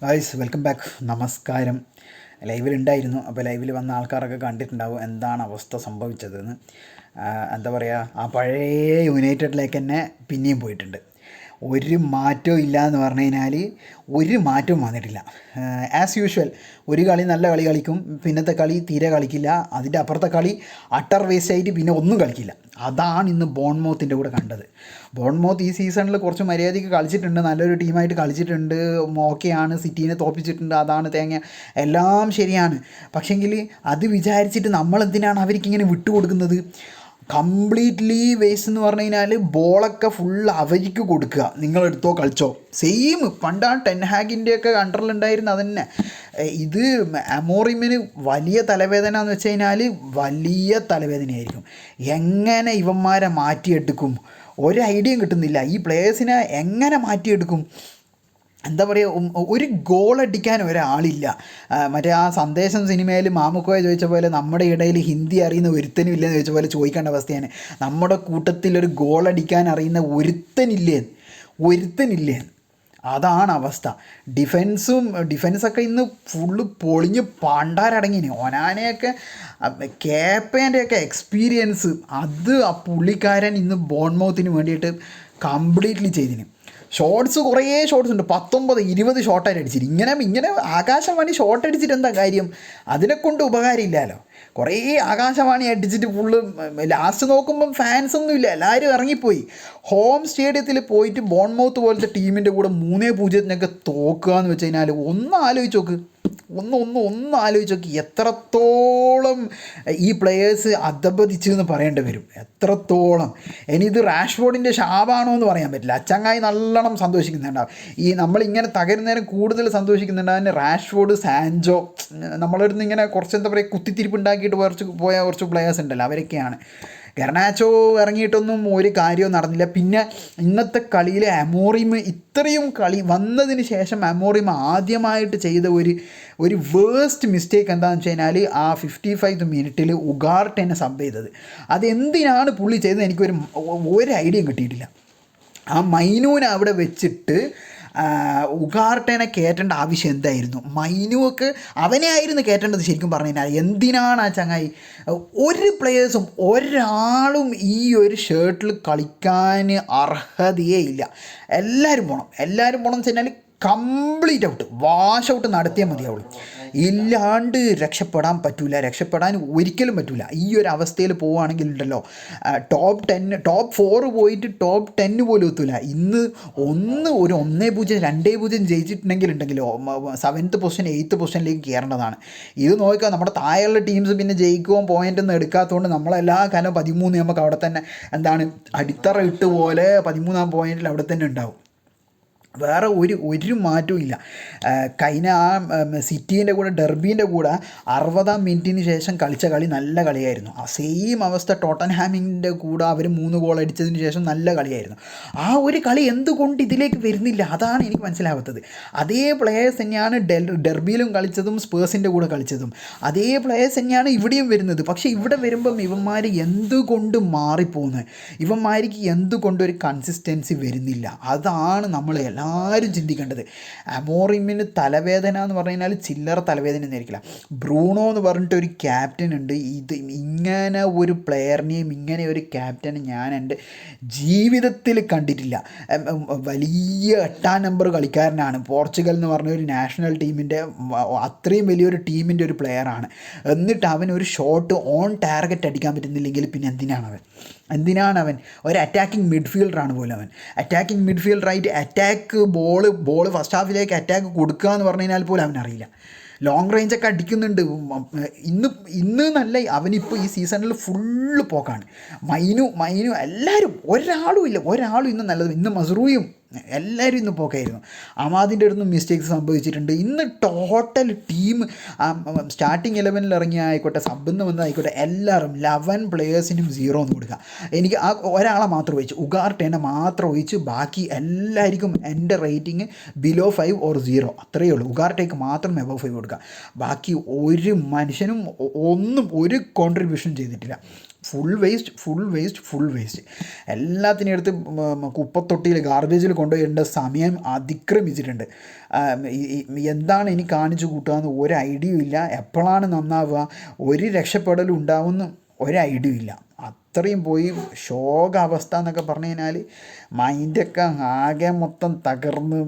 Guys welcome back. നമസ്കാരം. ലൈവിലുണ്ടായിരുന്നു. അപ്പോൾ ലൈവിൽ വന്ന ആൾക്കാരൊക്കെ കണ്ടിട്ടുണ്ടാവും എന്താണ് അവസ്ഥ സംഭവിച്ചതെന്ന്. എന്താ പറയുക, ആ പഴയ യുണൈറ്റഡിലേക്ക് തന്നെ പിന്നെയും പോയിട്ടുണ്ട്. ഒരു മാറ്റവും ഇല്ല എന്ന് പറഞ്ഞു കഴിഞ്ഞാൽ ഒരു മാറ്റവും വന്നിട്ടില്ല. ആസ് യൂഷ്വൽ ഒരു കളി നല്ല കളി കളിക്കും, പിന്നത്തെ കളി തീരെ കളിക്കില്ല, അതിൻ്റെ അപ്പുറത്തെ കളി അട്ടർ വേസ്റ്റ് ആയിട്ട് പിന്നെ ഒന്നും കളിക്കില്ല. അതാണ് ഇന്ന് ബോൺമൗത്തിൻ്റെ കൂടെ കണ്ടത്. ബോൺമൗത്ത് ഈ സീസണിൽ കുറച്ച് മര്യാദയ്ക്ക് കളിച്ചിട്ടുണ്ട്, നല്ലൊരു ടീമായിട്ട് കളിച്ചിട്ടുണ്ട്, ഓക്കെയാണ്, സിറ്റീനെ തോൽപ്പിച്ചിട്ടുണ്ട്, അതാണ് തേങ്ങ, എല്ലാം ശരിയാണ്. പക്ഷേങ്കിൽ അത് വിചാരിച്ചിട്ട് നമ്മളെന്തിനാണ് അവർക്കിങ്ങനെ വിട്ടുകൊടുക്കുന്നത്? കംപ്ലീറ്റ്ലി വേസ്റ്റ് എന്ന് പറഞ്ഞു കഴിഞ്ഞാൽ ബോളൊക്കെ ഫുൾ അവർക്ക് കൊടുക്കുക, നിങ്ങളെടുത്തോ കളിച്ചോ. സെയിം പണ്ട് ആ ടെൻഹാഗിൻ്റെയൊക്കെ കണ്ടറിലുണ്ടായിരുന്നു അതന്നെ. ഇത് അമോറിമിന് വലിയ തലവേദന എന്ന് വെച്ച് കഴിഞ്ഞാൽ വലിയ തലവേദനയായിരിക്കും. എങ്ങനെ ഇവന്മാരെ മാറ്റിയെടുക്കും ഒരു ഐഡിയയും കിട്ടുന്നില്ല. ഈ പ്ലേയേഴ്സിനെ എങ്ങനെ മാറ്റിയെടുക്കും? എന്താ പറയുക, ഒരു ഗോളടിക്കാൻ ഒരാളില്ല. മറ്റേ ആ സന്ദേശം സിനിമയിൽ മാമുക്കോയെ ചോദിച്ച പോലെ നമ്മുടെ ഇടയിൽ ഹിന്ദി അറിയുന്ന ഒരുത്തനും ഇല്ലെന്ന് ചോദിച്ച പോലെ ചോദിക്കേണ്ട അവസ്ഥയാണ്. നമ്മുടെ കൂട്ടത്തിൽ ഒരു ഗോളടിക്കാൻ അറിയുന്ന ഒരുത്തനില്ലേ. അതാണ് അവസ്ഥ. ഡിഫെൻസൊക്കെ ഇന്ന് ഫുള്ള് പൊളിഞ്ഞ് പണ്ടാരടങ്ങിന്. ഒനാനയൊക്കെ കേപ്പേൻ്റെയൊക്കെ എക്സ്പീരിയൻസ് അത് ആ പുള്ളിക്കാരൻ ഇന്ന് ബോൺമൗത്തിന് വേണ്ടിയിട്ട് കംപ്ലീറ്റ്ലി ചെയ്തിന്. കുറേ ഷോട്ട്സ് ഉണ്ട്, 19-20 ഷോട്ടായിട്ട് അടിച്ചിട്ട്. ഇങ്ങനെ ആകാശവാണി ഷോട്ട് അടിച്ചിട്ട് എന്താ കാര്യം? അതിനെക്കൊണ്ട് ഉപകാരമില്ലല്ലോ. കുറേ ആകാശവാണി അടിച്ചിട്ട് ഫുള്ള് ലാസ്റ്റ് നോക്കുമ്പം ഫാൻസ് ഒന്നുമില്ല, എല്ലാവരും ഇറങ്ങിപ്പോയി. ഹോം സ്റ്റേഡിയത്തിൽ പോയിട്ട് ബോൺമൗത്ത് പോലത്തെ ടീമിൻ്റെ കൂടെ 3-0 തോക്കുക എന്ന് വെച്ച് കഴിഞ്ഞാൽ ഒന്ന് ആലോചിച്ച് നോക്ക് എത്രത്തോളം ഈ പ്ലെയേഴ്സ് അധപതിച്ചു എന്ന് പറയേണ്ടി വരും. എത്രത്തോളം. ഇനി ഇത് റാഷ്ഫോർഡിൻ്റെ ശാപാണോ എന്ന് പറയാൻ പറ്റില്ല. അച്ചങ്ങായി നല്ലോണം സന്തോഷിക്കുന്നുണ്ടാവും. ഈ നമ്മളിങ്ങനെ തകരുന്നേരം കൂടുതൽ സന്തോഷിക്കുന്നുണ്ടാവും റാഷ്ഫോർഡ്, സാൻജോ, നമ്മളടുത്ത് ഇങ്ങനെ കുറച്ച് എന്താ പറയുക കുത്തിത്തിരിപ്പ് ഉണ്ടാക്കിയിട്ട് പോയ കുറച്ച് പ്ലെയേഴ്സ് ഉണ്ടല്ലോ, അവരൊക്കെയാണ്. ഗർനാച്ചോ ഇറങ്ങിയിട്ടൊന്നും ഒരു കാര്യവും നടന്നില്ല. പിന്നെ ഇന്നത്തെ കളിയിൽ അമോറിം ഇത്രയും കളി വന്നതിന് ശേഷം അമോറിം ആദ്യമായിട്ട് ചെയ്ത ഒരു വേസ്റ്റ് മിസ്റ്റേക്ക് എന്താണെന്ന് വെച്ച് കഴിഞ്ഞാൽ ആ 55th മിനിറ്റിൽ ഉഗാർട്ടെനെ സബ് ചെയ്തത്. അതെന്തിനാണ് പുള്ളി ചെയ്തത് ഒരു ഐഡിയയും കിട്ടിയിട്ടില്ല. ആ മൈനൂനെ അവിടെ വെച്ചിട്ട് ഉഗാർട്ടെനെ കയറ്റേണ്ട ആവശ്യം എന്തായിരുന്നു? മൈനുവൊക്കെ അവനെ ആയിരുന്നു കയറ്റേണ്ടത് ശരിക്കും പറഞ്ഞു കഴിഞ്ഞാൽ. എന്തിനാണ് ആ ചങ്ങായി? ഒരു പ്ലെയേഴ്സും ഒരാളും ഈ ഒരു ഷർട്ടിൽ കളിക്കാൻ അർഹതയേ ഇല്ല. എല്ലാവരും പോകണം എന്ന് വെച്ച് കഴിഞ്ഞാൽ കംപ്ലീറ്റ് ഔട്ട്, വാഷ് ഔട്ട് നടത്തിയാൽ മതിയാവുള്ളൂ. ഇല്ലാണ്ട് രക്ഷപ്പെടാൻ ഒരിക്കലും പറ്റില്ല. ഈ ഒരു അവസ്ഥയിൽ പോവുകയാണെങ്കിൽ ഉണ്ടല്ലോ, ടോപ്പ് 4 പോയിട്ട് ടോപ്പ് 10 പോലും എത്തില്ല. ഇന്ന് ഒരു 1-0 2-0 ജയിച്ചിട്ടുണ്ടെങ്കിലുണ്ടെങ്കിലോ 7th പൊസിഷൻ 8th പൊസിഷനിലേക്ക് കയറേണ്ടതാണ്. ഇത് നോക്കുക, നമ്മുടെ താഴെയുള്ള ടീംസ് പിന്നെ ജയിക്കുകയും പോയിൻ്റൊന്നും എടുക്കാത്തതുകൊണ്ട് നമ്മളെല്ലാ കാലവും 13 നമുക്ക് അവിടെ തന്നെ എന്താണ് അടിത്തറ ഇട്ട് പോലെ 13ാം പോയിന്റിൽ അവിടെ തന്നെ ഉണ്ടാവും. വേറെ ഒരു മാറ്റവും ഇല്ല. കഴിഞ്ഞ ആ സിറ്റീൻ്റെ കൂടെ ഡെർബീൻ്റെ കൂടെ 60ാം മിനിറ്റിന് ശേഷം കളിച്ച കളി നല്ല കളിയായിരുന്നു. ആ സെയിം അവസ്ഥ ടോട്ടൻഹാമിൻ്റെ കൂടെ അവർ 3 ഗോൾ അടിച്ചതിന് ശേഷം നല്ല കളിയായിരുന്നു. ആ ഒരു കളി എന്തുകൊണ്ട് ഇതിലേക്ക് വരുന്നില്ല? അതാണ് എനിക്ക് മനസ്സിലാവാത്തത്. അതേ പ്ലെയേഴ്സ് തന്നെയാണ് ഡെർബിയിലും കളിച്ചതും സ്പേഴ്സിൻ്റെ കൂടെ കളിച്ചതും. അതേ പ്ലെയേഴ്സ് തന്നെയാണ് ഇവിടെയും വരുന്നത്. പക്ഷേ ഇവിടെ വരുമ്പം ഇവന്മാർ എന്തുകൊണ്ട് മാറിപ്പോകുന്നത്? ഇവന്മാർക്ക് എന്തുകൊണ്ടൊരു കൺസിസ്റ്റൻസി വരുന്നില്ല? അതാണ് നമ്മൾ എല്ലാവരും ചിന്തിക്കേണ്ടത്. അമോറിമിന് തലവേദന എന്ന് പറഞ്ഞു കഴിഞ്ഞാൽ ചില്ലറ തലവേദന ഒന്നായിരിക്കില്ല. ബ്രൂണോ എന്ന് പറഞ്ഞിട്ട് ഒരു ക്യാപ്റ്റൻ ഉണ്ട്. ഇങ്ങനെ ഒരു പ്ലെയറിനെയും ഇങ്ങനെ ഒരു ക്യാപ്റ്റനെ ഞാൻ എൻ്റെ ജീവിതത്തിൽ കണ്ടിട്ടില്ല. വലിയ 8ാം നമ്പർ കളിക്കാരനാണ്. പോർച്ചുഗൽ എന്ന് പറഞ്ഞ ഒരു നാഷണൽ ടീമിൻ്റെ അത്രയും വലിയൊരു ടീമിൻ്റെ ഒരു പ്ലെയറാണ്. എന്നിട്ട് അവൻ ഒരു ഷോട്ട് ഓൺ ടാർഗറ്റ് അടിക്കാൻ പറ്റുന്നില്ലെങ്കിൽ പിന്നെ എന്തിനാണ് അവൻ ഒരു അറ്റാക്കിംഗ് മിഡ്ഫീൽഡറാണ് പോലും അവൻ. അറ്റാക്കിംഗ് മിഡ്ഫീൽഡറായിട്ട് അറ്റാക്ക് ബോൾ ഫസ്റ്റ് ഹാഫിലേക്ക് അറ്റാക്ക് കൊടുക്കുക എന്ന് പറഞ്ഞു കഴിഞ്ഞാൽ പോലും അവനറിയില്ല. ലോങ് റേഞ്ചൊക്കെ അടിക്കുന്നുണ്ട്. ഇന്ന് നല്ല അവനിപ്പോൾ ഈ സീസണിൽ ഫുള്ള് പോക്കാണ്. മൈനു എല്ലാവരും ഒരാളും ഇന്ന് നല്ലത്. ഇന്ന് മസ്റൂയും എല്ലാവരും ഇന്ന് പോക്കായിരുന്നു. അമാദിൻ്റെ അടുത്തും മിസ്റ്റേക്സ് സംഭവിച്ചിട്ടുണ്ട്. ഇന്ന് ടോട്ടൽ ടീം സ്റ്റാർട്ടിങ് 11 ഇറങ്ങിയ ആയിക്കോട്ടെ, സബ്ബെന്ന് വന്നതായിക്കോട്ടെ, എല്ലാവരും 11 പ്ലെയേഴ്സിനും 0 എന്ന് കൊടുക്കുക. എനിക്ക് ആ ഒരാളെ മാത്രം ഒഴിച്ച്, ഉഗാർട്ടെനെ മാത്രം ഒഴിച്ച് ബാക്കി എല്ലാവർക്കും എൻ്റെ റേറ്റിംഗ് ബിലോ 5 or 0 അത്രയേ ഉള്ളൂ. ഉഗാർട്ടേക്ക് മാത്രം എബവ് 5 കൊടുക്കുക. ബാക്കി ഒരു മനുഷ്യനും ഒരു കോൺട്രിബ്യൂഷൻ ചെയ്തിട്ടില്ല. ഫുൾ വേസ്റ്റ് എല്ലാത്തിനും എടുത്ത് കുപ്പത്തൊട്ടിയിൽ ഗാർബേജിൽ കൊണ്ടുപോയിടേണ്ട സമയം അതിക്രമിച്ചിട്ടുണ്ട്. എന്താണ് ഇനി കാണിച്ചു കൂട്ടുകയെന്ന് ഒരു ഐഡിയയും ഇല്ല. എപ്പോഴാണ് നന്നാവുക, ഒരു രക്ഷപ്പെടലും ഉണ്ടാവുമെന്ന് ഒരു ഐഡിയ ഇല്ല. അത്രയും പോയി ശോകാവസ്ഥ എന്നൊക്കെ പറഞ്ഞു കഴിഞ്ഞാൽ മൈൻഡൊക്കെ ആകെ മൊത്തം തകർന്ന്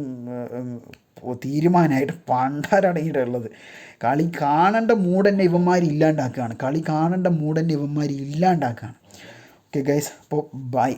തീരുമാനമായിട്ട് പണ്ടാരടങ്ങിയിട്ടുള്ളത്. കളി കാണേണ്ട മൂഡ് തന്നെ ഇവന്മാർ ഇല്ലാണ്ടാക്കുകയാണ്. ഓക്കെ ഗൈസ്, അപ്പോൾ ബൈ.